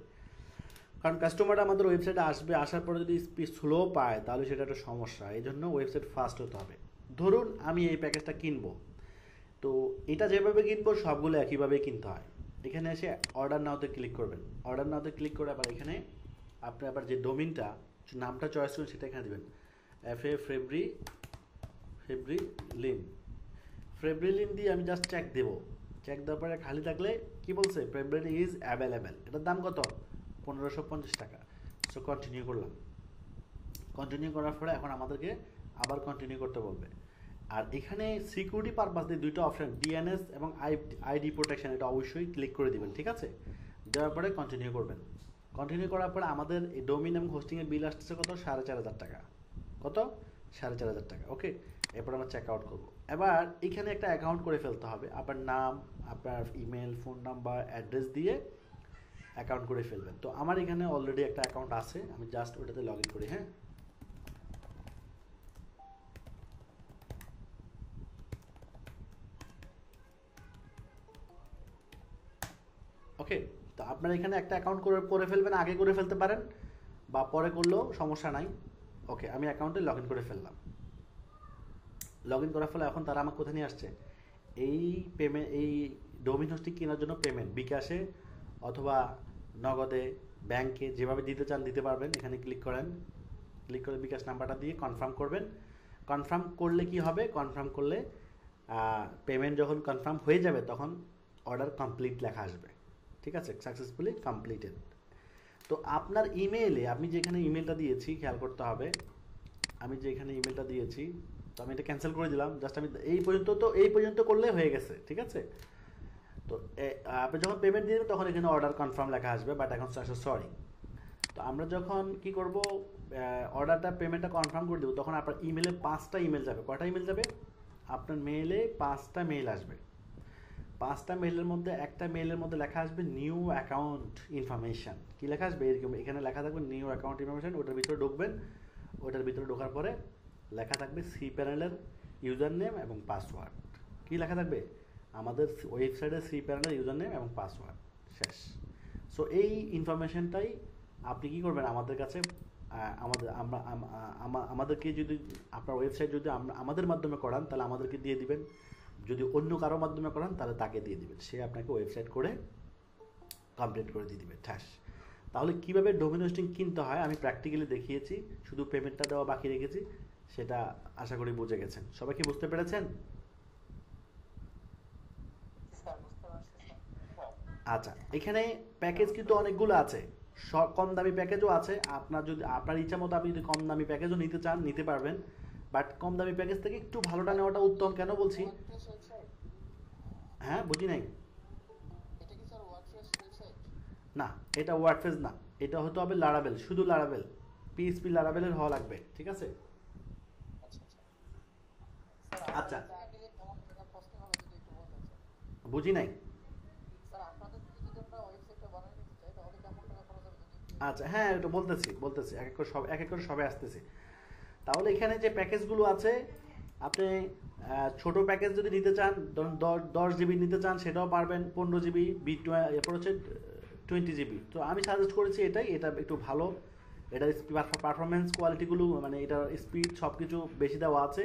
[SPEAKER 1] কারণ কাস্টমাররা আমাদের ওয়েবসাইটে আসবে, আসার পরে যদি স্পিড স্লো পায় তাহলে সেটা একটা সমস্যা, এই জন্য ওয়েবসাইট ফাস্ট হতে হবে। ধরুন আমি এই প্যাকেজটা কিনবো, তো এটা যেভাবে কিনবো সবগুলো একইভাবেই কিনতে হয়। এখানে এসে অর্ডার নাওতে ক্লিক করবেন, অর্ডার নাওতে ক্লিক করে আবার এখানে আপনি আবার যে ডোমিনটা নামটা চয়েস করুন সেটা এখানে দেবেন, ফেব্রিলিন, ফেব্রিলিন দিয়ে আমি জাস্ট চেক দেবো, চেক দেওয়ার পরে খালি থাকলে কি বলছে, ফেব্রিলিন ইজ অ্যাভেলেবেল, এটার দাম কত, 1550 টাকা। সো কন্টিনিউ করলাম, কন্টিনিউ করার পরে এখন আমাদেরকে আবার কন্টিনিউ করতে বলবে। আর এখানে সিকিউরিটি পারপাস দিয়ে দুইটা অপশন, ডিএনএস এবং আইডি প্রোটেকশন, এটা অবশ্যই ক্লিক করে দিবেন, ঠিক আছে। দেওয়ার পরে কন্টিনিউ করবেন, কন্টিনিউ করার পরে আমাদের এই ডোমিন এবং হোস্টিংয়ের বিল আসতেছে কত, 4500 টাকা, কত, 4500 টাকা। ওকে, এরপর আমরা চেক আউট করবো। এবার এখানে একটা অ্যাকাউন্ট করে ফেলতে হবে, আপনার নাম, আপনার ইমেল, ফোন নাম্বার, অ্যাড্রেস দিয়ে অ্যাকাউন্ট করে ফেলবেন। তো আমার এখানে অলরেডি একটা অ্যাকাউন্ট আছে, আমি জাস্ট ওটাতে লগ ইন করি। হ্যাঁ, ওকে, তো আপনার এখানে একটা অ্যাকাউন্ট করে ফেলবেন, আগে করে ফেলতে পারেন বা পরে করলেও সমস্যা নাই। ওকে, আমি অ্যাকাউন্টে লগ ইন করে ফেললাম, লগ ইন করার ফলে এখন তারা আমাকে কোথায় নিয়ে আসছে, এই পেমেন্ট, এই ডোমিন হোস্টিং কেনার জন্য পেমেন্ট বিকাশে অথবা নগদে, ব্যাংকে, যেভাবে দিতে চান দিতে পারবেন। এখানে ক্লিক করেন, ক্লিক করে বিকাশ নাম্বারটা দিয়ে কনফার্ম করবেন। কনফার্ম করলে কি হবে, কনফার্ম করলে পেমেন্ট যখন কনফার্ম হয়ে যাবে তখন অর্ডার কমপ্লিট লেখা আসবে, ঠিক আছে, সাকসেসফুলি কমপ্লিটেড। তো আপনার ইমেইলে, আমি যেখানে ইমেলটা দিয়েছি খেয়াল করতে হবে, আমি যেখানে ইমেলটা দিয়েছি, তো আমি এটা ক্যান্সেল করে দিলাম, জাস্ট আমি এই পর্যন্ত করলে হয়ে গেছে, ঠিক আছে। তো আপনি যখন পেমেন্ট দিয়ে দেবেন তখন এখানে অর্ডার কনফার্ম লেখা আসবে, বাট এখন সরি। তো আমরা যখন কি করব, অর্ডারটা পেমেন্টটা কনফার্ম করে দেবো, তখন আপনার ইমেলে 5টা ইমেল যাবে, কয়টা ইমেল যাবে, আপনার মেইলে 5টা মেইল আসবে। 5টা মেইলের মধ্যে একটা মেইলের মধ্যে লেখা আসবে নিউ অ্যাকাউন্ট ইনফরমেশান, কি লেখা আসবে এরকম, এখানে লেখা থাকবে নিউ অ্যাকাউন্ট ইনফরমেশান, ওটার ভিতরে ঢুকবেন, ওটার ভিতরে ঢোকার পরে লেখা থাকবে সি প্যানেলের ইউজার নেম এবং পাসওয়ার্ড, কি লেখা থাকবে, আমাদের ওয়েবসাইটের সি প্যানেলের ইউজার নেম এবং পাসওয়ার্ড, শেষ। সো এই ইনফরমেশানটাই আপনি কি করবেন, আমাদের কাছে আমাদেরকে যদি আপনার ওয়েবসাইট যদি আমাদের মাধ্যমে করান তাহলে আমাদেরকে দিয়ে দিবেন, যদি অন্য কারো মাধ্যমে করান তাহলে তাকে দিয়ে দিবেন, সে আপনাকে ওয়েবসাইট করে কমপ্লিট করে দিয়ে দিবে, ঠ্যাস। তাহলে কীভাবে ডোমেন হোস্টিং কিনতে হয় আমি প্র্যাকটিক্যালি দেখিয়েছি, শুধু পেমেন্টটা দেওয়া বাকি রেখেছি, সেটা আশা করি বুঝে গেছেন। সবাই কি বুঝতে পেরেছেন? আচ্ছা, এখানে প্যাকেজ কিন্তু অনেকগুলো আছে, কম দামি প্যাকেজও আছে, আপনার যদি আপনার ইচ্ছা মতো আপনি যদি কম দামি প্যাকেজও নিতে চান নিতে পারবেন, বাট কম দামি প্যাকেজ থেকে একটু ভালোটা নেওয়াটা উত্তম। কেন বলছি, হ্যাঁ বুঝি নাই, না এটা ওয়ার্ডপ্রেস না, এটা হতে হবে লারাবেল, শুধু লারাবেল, পিএইচপি লারাবেলের হওয়া লাগবে, ঠিক আছে। আচ্ছা, বুঝি নাই, আচ্ছা হ্যাঁ এটা বলতেছি এক এক করে সবে আসতেছি। তাহলে এখানে যে প্যাকেজগুলো আছে, আপনি ছোট প্যাকেজ যদি নিতে চান, ধরুন 10 জিবি নিতে চান সেটাও পারবেন, 15 জিবি, এরপর হচ্ছে 20 জিবি। তো আমি সাজেস্ট করেছি এটা একটু ভালো, এটার পারফরমেন্স কোয়ালিটিগুলো মানে এটার স্পিড সব কিছু বেশি দেওয়া আছে,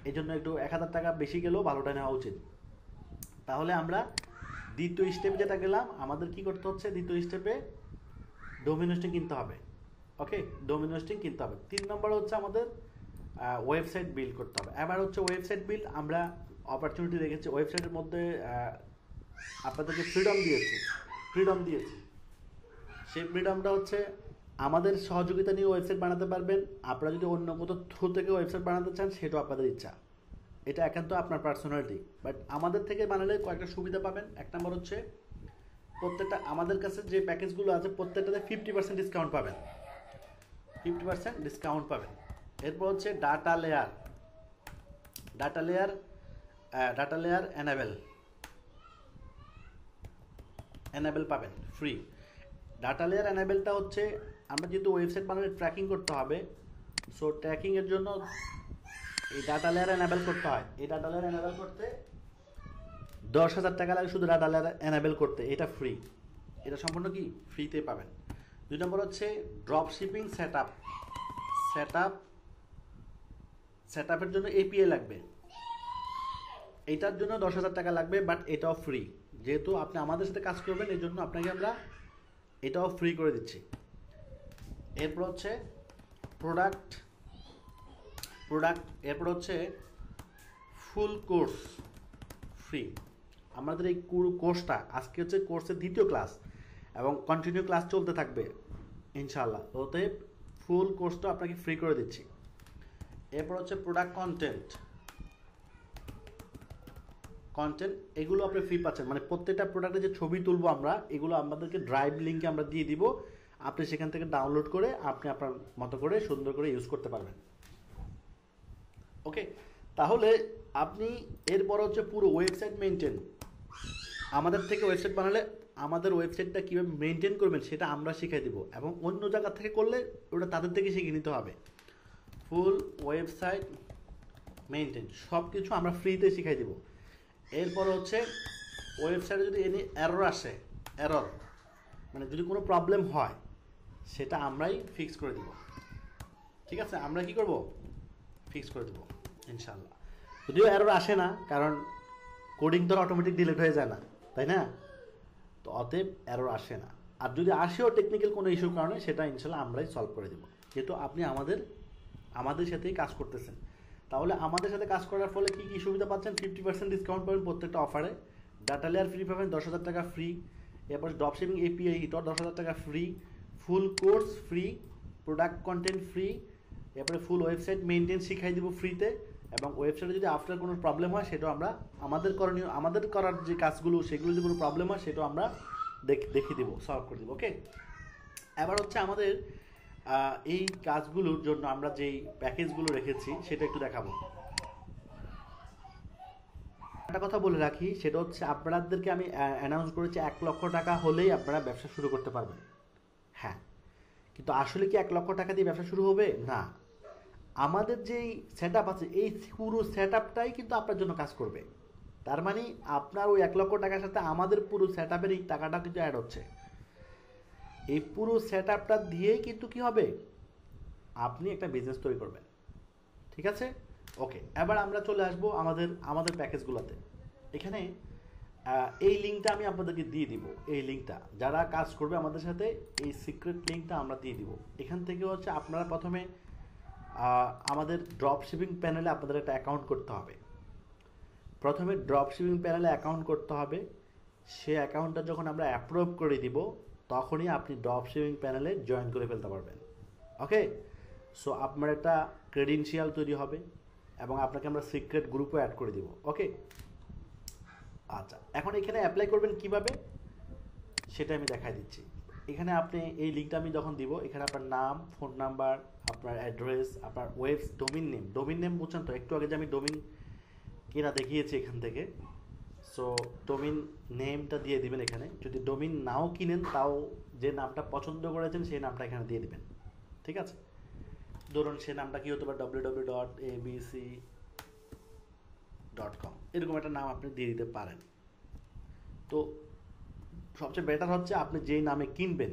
[SPEAKER 1] এই জন্য একটু 1000 টাকা বেশি গেলেও ভালোটা নেওয়া উচিত। তাহলে আমরা দ্বিতীয় স্টেপে যেটা গেলাম, আমাদের কি করতে হচ্ছে, দ্বিতীয় স্টেপে ডোমেইন হোস্টিং কিনতে হবে। ওকে, ডোমেইন হোস্টিং কিনতে হবে। 3 নম্বর হচ্ছে আমাদের ওয়েবসাইট বিল্ড করতে হবে। এবার হচ্ছে ওয়েবসাইট বিল্ড আমরা অপরচুনিটি রেখেছি, ওয়েবসাইটের মধ্যে আপনাদেরকে ফ্রিডম দিয়েছি। সেই ফ্রিডমটা হচ্ছে আমাদের সহযোগিতা নিয়ে ওয়েবসাইট বানাতে পারবেন। আপনারা যদি অন্য কোথাও থ্রু থেকে ওয়েবসাইট বানাতে চান সেটাও আপনাদের ইচ্ছা, এটা একান্ত আপনার পার্সোনালিটি। বাট আমাদের থেকে বানালে কয়েকটা সুবিধা পাবেন। এক নম্বর হচ্ছে প্রত্যেকটা আমাদের কাছে যে প্যাকেজগুলো আছে প্রত্যেকটাতে 50% ডিসকাউন্ট পাবেন, 50% ডিসকাউন্ট পাবেন। এরপর হচ্ছে ডাটা লেয়ার এনাবেল পাবেন ফ্রি। ডাটা লেয়ার এনাবেলটা হচ্ছে আমরা যেহেতু ওয়েবসাইট বানালে ট্র্যাকিং করতে হবে, সো ট্র্যাকিংয়ের জন্য এই ডাটা লেয়ার এনাবেল করতে হয়। এই ডাটা লেয়ার এনাবেল করতে 10,000 টাকা লাগে শুধু ডাটা লেয়ার এনাবেল করতে, এটা ফ্রি, এটা সম্পূর্ণ কি ফ্রিতে পাবেন। 2 নম্বর হচ্ছে ড্রপ শিপিং সেটআপের জন্য এপিআই লাগবে, এটার জন্য 10,000 টাকা লাগবে, বাট এটাও ফ্রি। যেহেতু আপনি আমাদের সাথে কাজ করবেন এই জন্য আপনাকে আমরা এটাও ফ্রি করে দিচ্ছি। এরপর হচ্ছে প্রোডাক্ট, এরপর হচ্ছে ফুল কোর্স ফ্রি। আমাদের এই কোর্সটা আজকে হচ্ছে কোর্সের 2য় ক্লাস এবং কন্টিনিউ ক্লাস চলতে থাকবে ইনশাআল্লাহ। ওতে ফুল কোর্সটা আপনাকে ফ্রি করে দিচ্ছি। এরপর হচ্ছে প্রোডাক্ট কন্টেন্ট, এগুলো আপনি ফ্রি পাচ্ছেন। মানে প্রত্যেকটা প্রোডাক্টের যে ছবি তুলবো আমরা, এগুলো আমাদেরকে ড্রাইভ লিঙ্কে আমরা দিয়ে দিব, আপনি সেখান থেকে ডাউনলোড করে আপনি আপনার মতো করে সুন্দর করে ইউজ করতে পারবেন। ওকে, তাহলে আপনি এরপর হচ্ছে পুরো ওয়েবসাইট মেনটেন, আমাদের থেকে ওয়েবসাইট বানালে আমাদের ওয়েবসাইটটা কীভাবে মেনটেন করবেন সেটা আমরা শিখিয়ে দিব, এবং অন্য জায়গা থেকে করলে ওটা তাদের থেকে শিখে নিতে হবে। ফুল ওয়েবসাইট মেনটেন সব কিছু আমরা ফ্রিতে শিখাই দিব। এরপর হচ্ছে ওয়েবসাইটে যদি এনি এরর মানে যদি কোনো প্রবলেম হয় সেটা আমরাই ফিক্স করে দিব। ঠিক আছে, আমরা কি করব, ফিক্স করে দেবো ইনশাআল্লাহ। যদিও এরর আসে না, কারণ কোডিং তো অটোমেটিক ডিলিট হয়ে যায় না, তাই না? তো অতএব এরর আসে না। আর যদি আসেও টেকনিক্যাল কোনো ইস্যুর কারণে সেটা ইনশাআল্লাহ আমরাই সলভ করে দেবো, যেহেতু আপনি আমাদের সাথেই কাজ করতেছেন। তাহলে আমাদের সাথে কাজ করার ফলে কী কী সুবিধা পাচ্ছেন, 50% ডিসকাউন্ট পাবেন প্রত্যেকটা অফারে, ডাটা লেয়ার ফ্রি পাবেন 10,000 টাকা ফ্রি, এরপর ড্রপ শিপিং এপিআই এটাও 10,000 টাকা free, full course free, product content free, এরপরে ফুল ওয়েবসাইট মেনটেন শিখাই দিব ফ্রিতে, এবং ওয়েবসাইটে যদি আফটার কোনো প্রবলেম হয় সেটাও আমরা আমাদের করার যে কাজগুলো সেগুলো যদি কোনো প্রবলেম হয় সেটাও আমরা দেখিয়ে দিব, সলভ করে দিব। ওকে, এবার হচ্ছে আমাদের এই কাজগুলোর জন্য আমরা যেই প্যাকেজগুলো রেখেছি সেটা একটু দেখাবো। একটা কথা বলে রাখি, সেটা হচ্ছে আপনাদেরকে আমি অ্যানাউন্স করেছি 1 লক্ষ টাকা হলেই আপনারা ব্যবসা শুরু করতে পারবেন। হ্যাঁ, কিন্তু আসলে কি 1 লক্ষ টাকা দিয়ে ব্যবসা শুরু হবে? না, আমাদের যেই সেট আপ আছে এই পুরো সেট আপটাই কিন্তু আপনার জন্য কাজ করবে। তার মানে আপনার ওই 1 লক্ষ টাকার সাথে আমাদের পুরো সেট আপের এই টাকাটা কিন্তু অ্যাড হচ্ছে। এই পুরো সেট আপটা দিয়েই কিন্তু কি হবে, আপনি একটা বিজনেস তৈরি করবেন। ঠিক আছে, ওকে। এবার আমরা চলে আসবো আমাদের প্যাকেজগুলোতে। এখানে এই লিঙ্কটা আমি আপনাদেরকে দিয়ে দিব, এই লিঙ্কটা যারা কাজ করবে আমাদের সাথে এই সিক্রেট লিঙ্কটা আমরা দিয়ে দিব। এখান থেকে হচ্ছে আপনারা প্রথমে আমাদের ড্রপ শিপিং প্যানেলে আপনাদের একটা অ্যাকাউন্ট করতে হবে। প্রথমে ড্রপ শিপিং প্যানেলে অ্যাকাউন্ট করতে হবে, সে অ্যাকাউন্টটা যখন আমরা অ্যাপ্রুভ করে দিব তখনই আপনি ড্রপ শিপিং প্যানেলে জয়েন করে ফেলতে পারবেন। ওকে, সো আপনার একটা ক্রেডেনশিয়াল তৈরি হবে এবং আপনাকে আমরা সিক্রেট গ্রুপে অ্যাড করে দিব। ওকে, আচ্ছা, এখন এখানে অ্যাপ্লাই করবেন কিভাবে সেটা আমি দেখাই দিচ্ছি। এখানে আপনি এই লিঙ্কটা আমি যখন দিব, এখানে আপনার নাম, ফোন নাম্বার, আপনার অ্যাড্রেস, আপনার ডোমিন নেম বুঝছেন তো, একটু আগে যে আমি ডোমিন কেনা দেখিয়েছি এখান থেকে, সো ডোমিন নেমটা দিয়ে দিবেন এখানে। যদি ডোমিন নাও কিনেন তাও যে নামটা পছন্দ করেছেন সেই নামটা এখানে দিয়ে দিবেন। ঠিক আছে, ধরুন সে নামটা কি হতে পারে www.abc.com, এরকম একটা নাম আপনি দিয়ে দিতে পারেন। তো সবচেয়ে বেটার হচ্ছে আপনি যেই নামে কিনবেন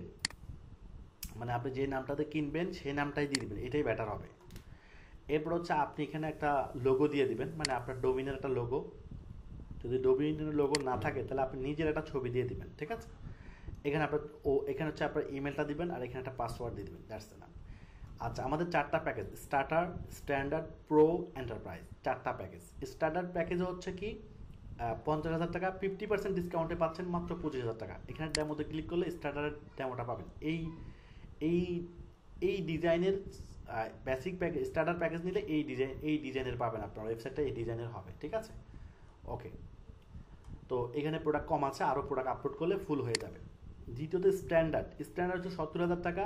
[SPEAKER 1] মানে আপনি যে নামটাতে কিনবেন সেই নামটাই দিয়ে দিবেন, এটাই বেটার হবে। এরপর হচ্ছে আপনি এখানে একটা লোগো দিয়ে দিবেন, মানে আপনার ডোমিনের একটা লোগো। যদি ডোমিনের লোগো না থাকে তাহলে আপনি নিজের একটা ছবি দিয়ে দিবেন, ঠিক আছে। এখানে আপনার এখানে হচ্ছে আপনার ইমেলটা দিবেন আর এখানে একটা পাসওয়ার্ড দিয়ে দিবেন, দ্যাটস দ্য নাম। আচ্ছা, আমাদের 4টা package, starter, standard, pro, enterprise, 4টা প্যাকেজ। স্টার্টার প্যাকেজে হচ্ছে কি 50,000 টাকা 50% ডিসকাউন্টে পাচ্ছেন মাত্র 25,000 টাকা। এখানে ডেমোতে ক্লিক করলে স্টার্টারের ডেমোটা পাবেন। এই এই ডিজাইনের বেসিক প্যাকেজ, স্টার্টার প্যাকেজ নিলে এই ডিজাইনের পাবেন, আপনার ওয়েবসাইটটা এই ডিজাইনের হবে, ঠিক আছে। ওকে, তো এখানে প্রোডাক্ট কম আছে, আরও প্রোডাক্ট আপলোড করলে ফুল হয়ে যাবে। দ্বিতীয়ত স্ট্যান্ডার্ড হচ্ছে 70,000 টাকা,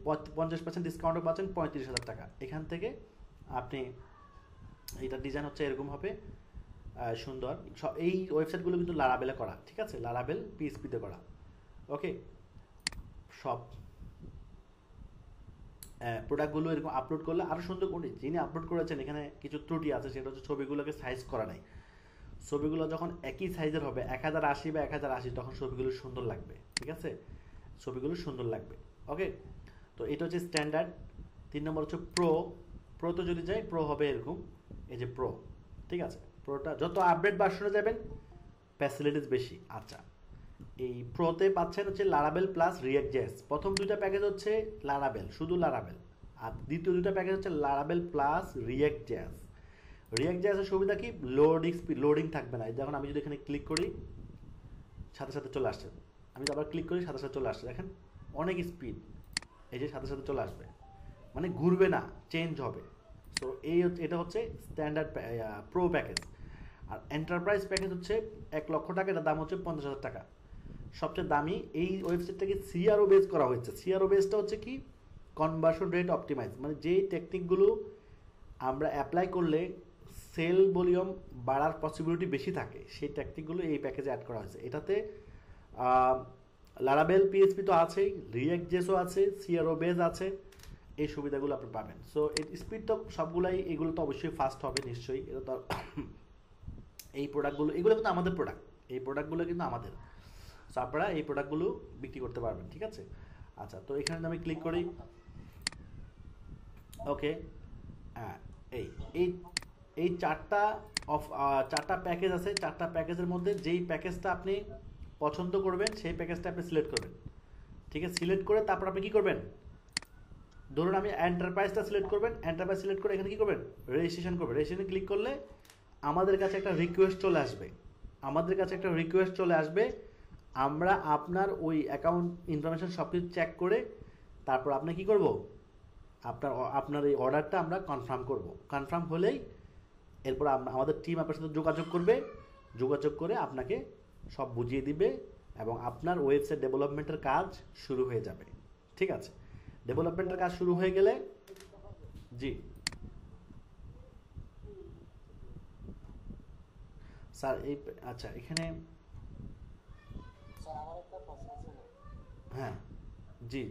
[SPEAKER 1] 50% ডিসকাউন্টও পাচ্ছেন 35,000 টাকা। এখান থেকে আপনি এইটার ডিজাইন হচ্ছে এরকম হবে, সুন্দর। এই ওয়েবসাইটগুলো কিন্তু লারাবেলে করা, ঠিক আছে, লারাবেল পিএসপিতে করা। ওকে, সব প্রোডাক্টগুলো এরকম আপলোড করলে আরও সুন্দর করে, যিনি আপলোড করেছেন এখানে কিছু ত্রুটি আছে, সেটা হচ্ছে ছবিগুলোকে সাইজ করা নাই। ছবিগুলো যখন একই সাইজের হবে 1080 বা 1080, তখন ছবিগুলো সুন্দর লাগবে, ঠিক আছে, ছবিগুলো সুন্দর লাগবে। ওকে, তো এটা হচ্ছে স্ট্যান্ডার্ড। 3 নম্বর হচ্ছে প্রোতে যদি যাই, প্রো হবে এরকম, এই যে প্রো, ঠিক আছে। প্রোটা যত আপডেট ভার্সনে যাবেন ফ্যাসিলিটিস বেশি। আচ্ছা, এই প্রোতে পাচ্ছেন হচ্ছে লারাবেল প্লাস রিয়াক্ট জেএস। প্রথম 2টা প্যাকেজ হচ্ছে লারাবেল, শুধু লারাবেল। আর দ্বিতীয় 2টা প্যাকেজ হচ্ছে লারাবেল প্লাস রিয়াক্ট জেএস। রিয়াক্ট জেএসের সুবিধা কি, লোডিং থাকবে না। যখন আমি যদি এখানে ক্লিক করি সাথে সাথে চলে আসছে, আমি আবার ক্লিক করি সাথে সাথে চলে আসছে, দেখেন অনেক স্পিড, এই যে সাথে সাথে চলে আসবে, মানে ঘুরবে না, চেঞ্জ হবে। সো এটা হচ্ছে standard pro package. R enterprise package হচ্ছে 1 লক্ষ টাকা, এটার দাম হচ্ছে 50,000 টাকা। সবচেয়ে দামি। এই ওয়েবসাইটটাকে সিআরও বেস করা হয়েছে। সিআরও বেসটা হচ্ছে কি, কনভার্সন রেট অপটিমাইজ, মানে যেই টেকনিকগুলো আমরা অ্যাপ্লাই করলে সেল ভলিউম বাড়ার পসিবিলিটি বেশি থাকে, সেই টেকনিকগুলো এই প্যাকেজে অ্যাড করা হয়েছে। এটাতে লারাবেল পিএসপি তো আছেই, রিয়াক্ট জেসও আছে, সিআরও বেস আছে, এই সুবিধাগুলো আপনি পাবেন। সো স্পিড তো সবগুলাই, এগুলো তো অবশ্যই ফাস্ট হবে নিশ্চয়ই, এটা তো এই প্রোডাক্টগুলো, এগুলো কিন্তু আমাদের প্রোডাক্ট, এই প্রোডাক্টগুলো কিন্তু আমাদের। সো আপনারা এই প্রোডাক্টগুলো বিক্রি করতে পারবেন, ঠিক আছে। আচ্ছা, তো এখানে আমি ক্লিক করি। ওকে, হ্যাঁ, এই এই এই 4টা প্যাকেজ আছে। 4টা প্যাকেজের মধ্যে যেই প্যাকেজটা আপনি পছন্দ করবেন সেই প্যাকেজটা আপনি সিলেক্ট করবেন, ঠিক আছে। সিলেক্ট করে তারপর আপনি কী করবেন, ধরুন আমি এন্টারপ্রাইজটা সিলেক্ট করবেন, এন্টারপ্রাইজ সিলেক্ট করে এখানে কী করবেন, রেজিস্ট্রেশন করবেন। রেজিস্ট্রেশনে ক্লিক করলে আমাদের কাছে একটা রিকোয়েস্ট চলে আসবে। আমরা আপনার ওই অ্যাকাউন্ট ইনফরমেশন সব কিছু চেক করে তারপর আপনি কী করব, আপনার এই অর্ডারটা আমরা কনফার্ম করব। কনফার্ম হলেই এরপর আমাদের টিম আপনার সাথে যোগাযোগ করে আপনাকে সব বুঝিয়ে দিবে এবং আপনার ওয়েবসাইট ডেভেলপমেন্টের কাজ শুরু হয়ে যাবে, ঠিক আছে। ডেভেলপমেন্টের কাজ শুরু হয়ে গেলে, জি স্যার, আচ্ছা এখানে, হ্যাঁ, জি